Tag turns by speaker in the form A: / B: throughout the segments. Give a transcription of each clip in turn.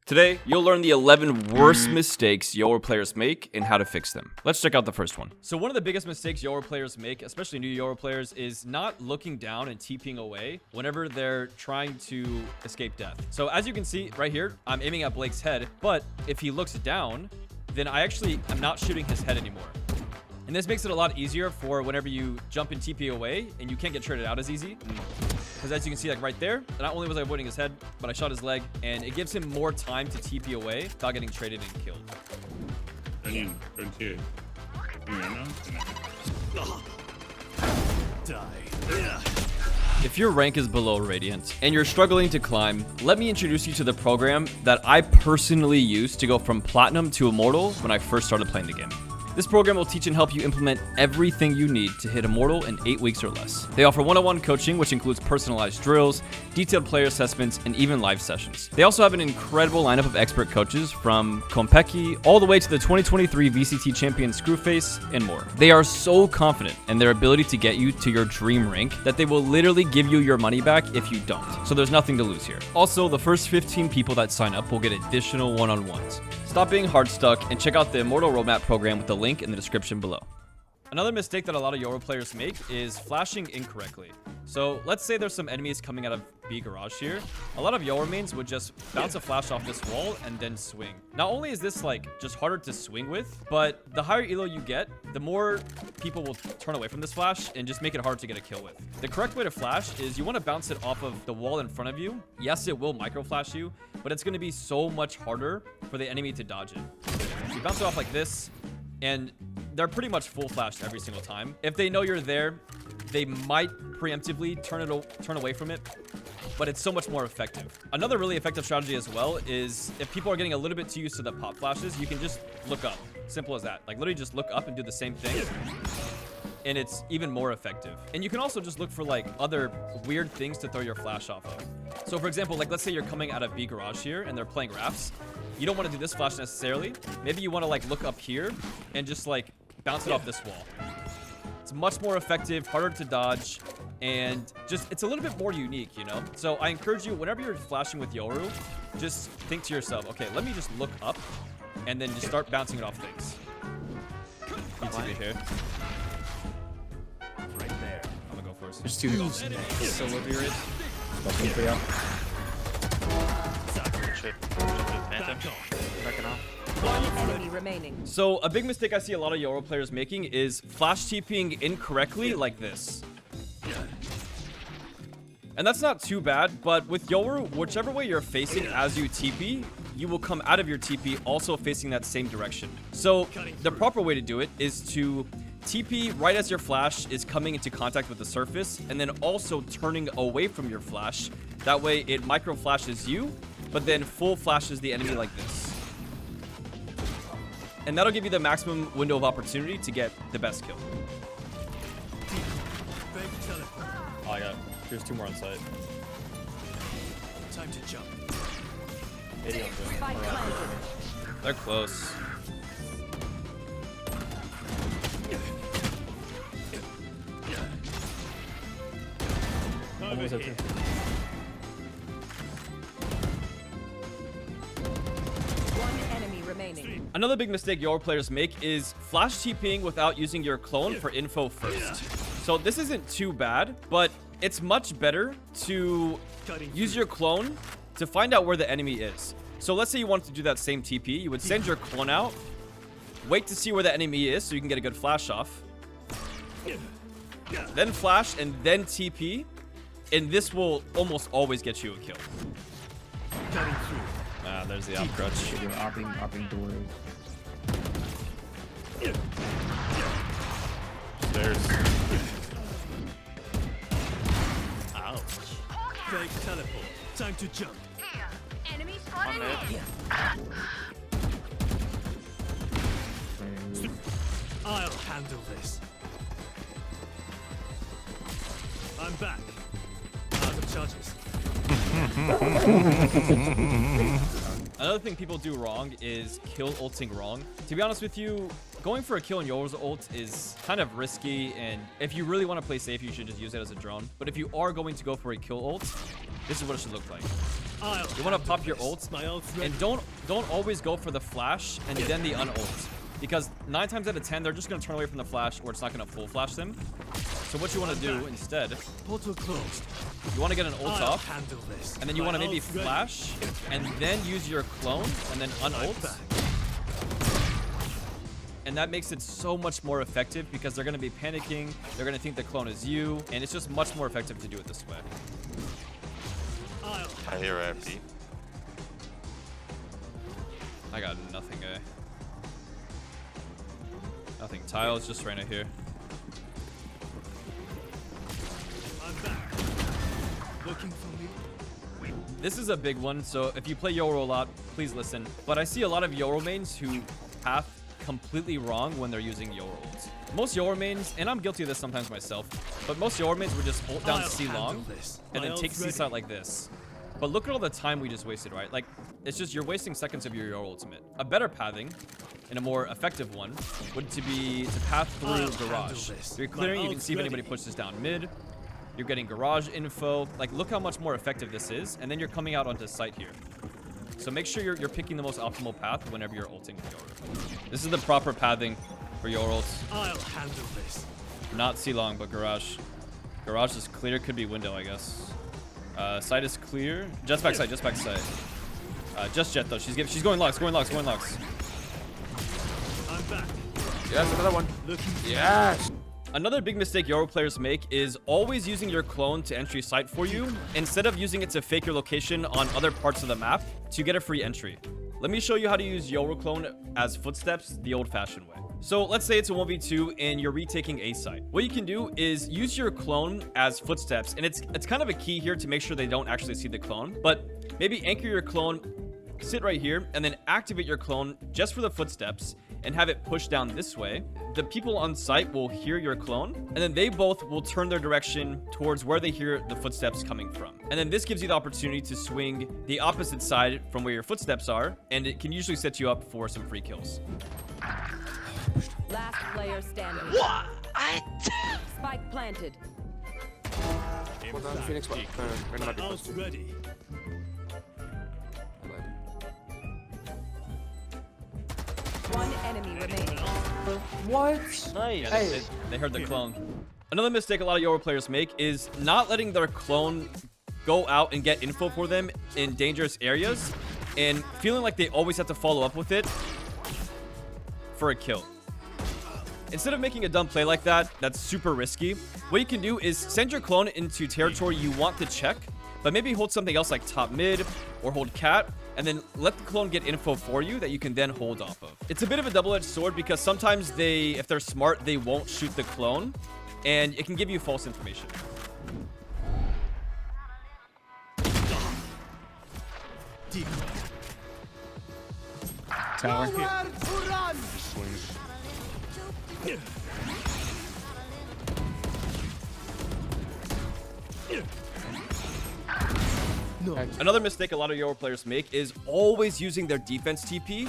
A: Today, you'll learn the 11 worst mistakes Yoru players make and how to fix them. Let's check out the first one. So one of the biggest mistakes Yoru players make, especially new Yoru players, is not looking down and TPing away whenever they're trying to escape death. So as you can see right here, I'm aiming at Blake's head, but if he looks down, then I actually am not shooting his head anymore. And this makes it a lot easier for whenever you jump and TP away and you can't get traded out as easy. Because as you can see, like right there, not only was I avoiding his head, but I shot his leg, and it gives him more time to TP away without getting traded and killed. If your rank is below Radiant and you're struggling to climb, let me introduce you to the program that I personally used to go from Platinum to Immortal when I first started playing the game. This program will teach and help you implement everything you need to hit Immortal in 8 weeks or less. They offer one-on-one coaching, which includes personalized drills, detailed player assessments, and even live sessions. They also have an incredible lineup of expert coaches from Konpeki all the way to the 2023 VCT champion Screwface and more. They are so confident in their ability to get you to your dream rank that they will literally give you your money back if you don't. So there's nothing to lose here. Also, the first 15 people that sign up will get additional one-on-ones. Stop being hard stuck and check out the Immortal Roadmap program with the link in the description below. Another mistake that a lot of Yoru players make is flashing incorrectly. So let's say there's some enemies coming out of B garage here. A lot of Yoru mains would just bounce a flash off this wall and then swing. Not only is this like just harder to swing with, but the higher elo you get, the more people will turn away from this flash and just make it hard to get a kill with. The correct way to flash is you want to bounce it off of the wall in front of you. Yes, it will micro flash you, but it's going to be so much harder for the enemy to dodge it. So you bounce it off like this, and they're pretty much full flashed every single time. If they know you're there, they might preemptively turn away from it, but it's so much more effective. Another really effective strategy as well is if people are getting a little bit too used to the pop flashes, you can just look up. Simple as that. Like literally just look up and do the same thing, and it's even more effective. And you can also just look for like other weird things to throw your flash off of. So for example, like let's say you're coming out of B garage here and they're playing rafts. You don't want to do this flash necessarily. Maybe you want to like look up here and just like bounce it off this wall. It's much more effective, harder to dodge, and just it's a little bit more unique, you know? So I encourage you, whenever you're flashing with Yoru, just think to yourself, okay, let me just look up and then just start bouncing it off things. BTB here. Right there. I'm gonna go first.
B: There's two heals.
A: Solo B-Raid.
C: One enemy remaining.
A: So a big mistake I see a lot of Yoru players making is flash TPing incorrectly like this. And that's not too bad, but with Yoru, whichever way you're facing as you TP, you will come out of your TP also facing that same direction. So the proper way to do it is to TP right as your flash is coming into contact with the surface, and then also turning away from your flash. That way it micro flashes you, but then full flashes the enemy like this. And that'll give you the maximum window of opportunity to get the best kill. Oh, I got it. Here's two more on site.
D: Time to jump.
A: 80 on they're close.
D: Over here.
C: One enemy remaining.
A: Another big mistake Yoru players make is flash TPing without using your clone for info first. So this isn't too bad, but it's much better to use your clone to find out where the enemy is. So let's say you want to do that same TP. You would send your clone out, wait to see where the enemy is so you can get a good flash off. Then flash and then TP. And this will almost always get you a kill. Ah, there's the op crutch.
B: Opping door.
A: There's.
D: Ouch. Fake teleport. Time to jump.
E: Enemy spotted.
D: I'll handle this. I'm back. Out of charges.
A: Another thing people do wrong is kill ulting wrong. To be honest with you, going for a kill in Yoru's ult is kind of risky, and if you really want to play safe, you should just use it as a drone. But if you are going to go for a kill ult, this is what it should look like. You want to pop your ult, and don't always go for the flash and then the unult, because 9 times out of 10 they're just going to turn away from the flash, or it's not going to full flash them. So what you want to do instead,
D: Portal closed.
A: you want to get an ult
D: I'll
A: off,
D: handle this.
A: and then you
D: My
A: want to maybe
D: ult's ready.
A: flash and then use your clone and then
D: I'm
A: unult.
D: back.
A: And that makes it so much more effective, because they're going to be panicking, they're going to think the clone is you, and it's just much more effective to do it this way.
B: I hear empty.
A: I got nothing, guy. Nothing. Tiles, just Reyna here.
D: I'm back. Looking for me?
A: This is a big one, so if you play Yoru a lot, please listen. But I see a lot of Yoru mains who path completely wrong when they're using Yoru ults. Most Yoru mains, and I'm guilty of this sometimes myself, but most Yoru mains would just ult down
D: I'll
A: C long
D: handle this.
A: and
D: My
A: then take
D: ult's
A: C
D: ready.
A: side like this. But look at all the time we just wasted, right? Like, it's just you're wasting seconds of your Yoru ultimate. A better pathing, and a more effective one, would be to path through
D: I'll
A: garage.
D: handle this.
A: You're clearing,
D: My
A: you can
D: ult's
A: see if
D: ready.
A: anybody pushes down mid. You're getting garage info. Like, look how much more effective this is, and then you're coming out onto site here. So make sure you're picking the most optimal path whenever you're ulting with Yoru. This is the proper pathing for Yoru ults.
D: I'll handle this.
A: Not C long, but garage. Garage is clear. Could be window, I guess. Side is clear. Jet's back side. Just back side. Just Jet though. She's going locks. Going locks. Going locks.
D: I'm back.
B: Yes, another one.
D: Looking for
B: Yes.
A: Another big mistake Yoru players make is always using your clone to entry site for you, instead of using it to fake your location on other parts of the map to get a free entry. Let me show you how to use Yoru clone as footsteps the old-fashioned way. So let's say it's a 1v2 and you're retaking A site. What you can do is use your clone as footsteps, and it's kind of a key here to make sure they don't actually see the clone, but maybe anchor your clone, sit right here, and then activate your clone just for the footsteps and have it push down this way. The people on site will hear your clone, and then they both will turn their direction towards where they hear the footsteps coming from. And then this gives you the opportunity to swing the opposite side from where your footsteps are, and it can usually set you up for some free kills.
C: Last player standing.
B: What?
C: Spike planted.
B: Hold on, Phoenix. Reyna
D: My
B: might be close
D: ult's
B: to.
D: ready.
C: One enemy remaining.
B: What?
A: Yeah,
B: Hey.
A: they heard the clone. Another mistake a lot of Yoru players make is not letting their clone go out and get info for them in dangerous areas, and feeling like they always have to follow up with it for a kill. Instead of making a dumb play like that, that's super risky, what you can do is send your clone into territory you want to check, but maybe hold something else like top mid or hold cat, and then let the clone get info for you that you can then hold off of. It's a bit of a double-edged sword, because sometimes if they're smart, they won't shoot the clone, and it can give you false information.
D: Decoy.
F: Tower.
B: Swings.
A: Another mistake a lot of Yoru players make is always using their defense TP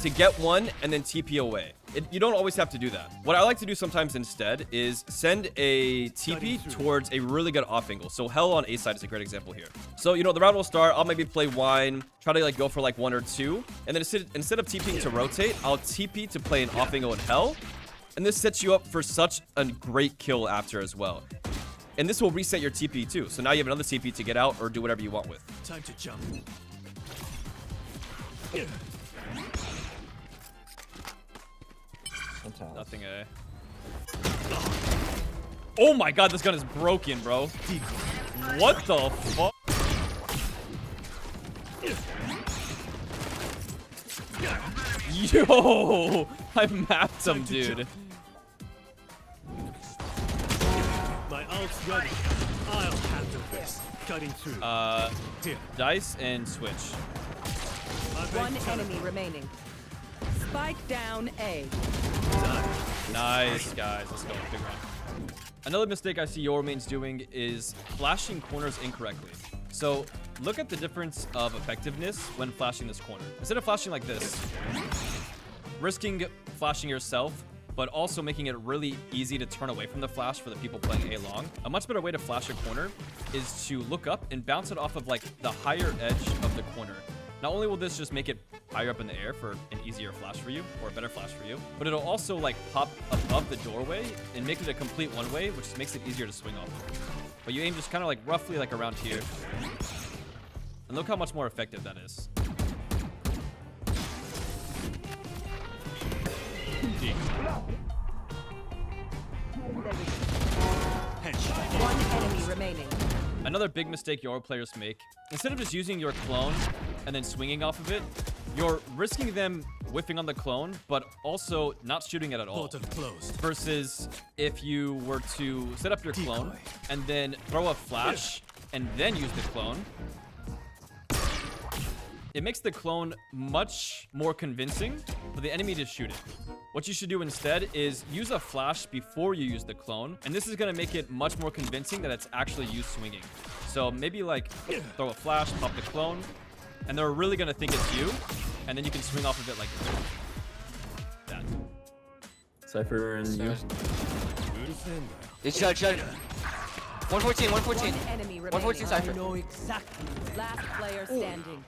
A: to get one and then TP away. You don't always have to do that. What I like to do sometimes instead is send a TP towards a really good off angle. So Hell on A side is a great example here. So, you know, the round will start. I'll maybe play Wine, try to like go for like 1 or 2. And then instead of TPing to rotate, I'll TP to play an off angle in Hell. And this sets you up for such a great kill after as well. And this will reset your TP too. So now you have another TP to get out or do whatever you want with.
D: Time to jump.
A: Nothing, Oh my god, this gun is broken, bro. What the fuck? Yo! I mapped him, dude.
D: My ult's ready. I'll handle this. Cutting through. Dear.
A: Dice and switch.
C: One enemy remaining. Spike down A.
A: Nice, guys. Let's go. Big round. Another mistake I see Yoru mains doing is flashing corners incorrectly. So look at the difference of effectiveness when flashing this corner. Instead of flashing like this, risking flashing yourself, but also making it really easy to turn away from the flash for the people playing A long. A much better way to flash a corner is to look up and bounce it off of like the higher edge of the corner. Not only will this just make it higher up in the air for an easier flash for you, or a better flash for you, but it'll also like pop above the doorway and make it a complete one-way, which makes it easier to swing off of. But you aim just kind of like roughly like around here. And look how much more effective that is.
C: One enemy remaining.
A: Another big mistake Yoru players make, instead of just using your clone and then swinging off of it, you're risking them whiffing on the clone, but also not shooting it at all.
D: Portal closed.
A: Versus if you were to set up your clone
D: Decoy.
A: and then throw a flash and then use the clone, it makes the clone much more convincing for the enemy to shoot it. What you should do instead is use a flash before you use the clone, and this is going to make it much more convincing that it's actually you swinging. So maybe like throw a flash, pop the clone, and they're really going to think it's you, and then you can swing off of it like that.
F: Cypher and you.
B: It's shot. 114, 114.
C: One enemy remaining.
B: 114 Cypher.
D: know exactly.
C: Last player standing.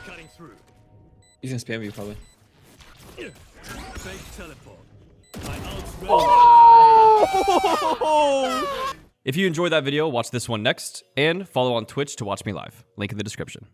D: Cutting through.
F: He's gonna spam you probably.
D: Fake teleport. My ult's ready.
A: If you enjoyed that video, watch this one next, and follow on Twitch to watch me live. Link in the description.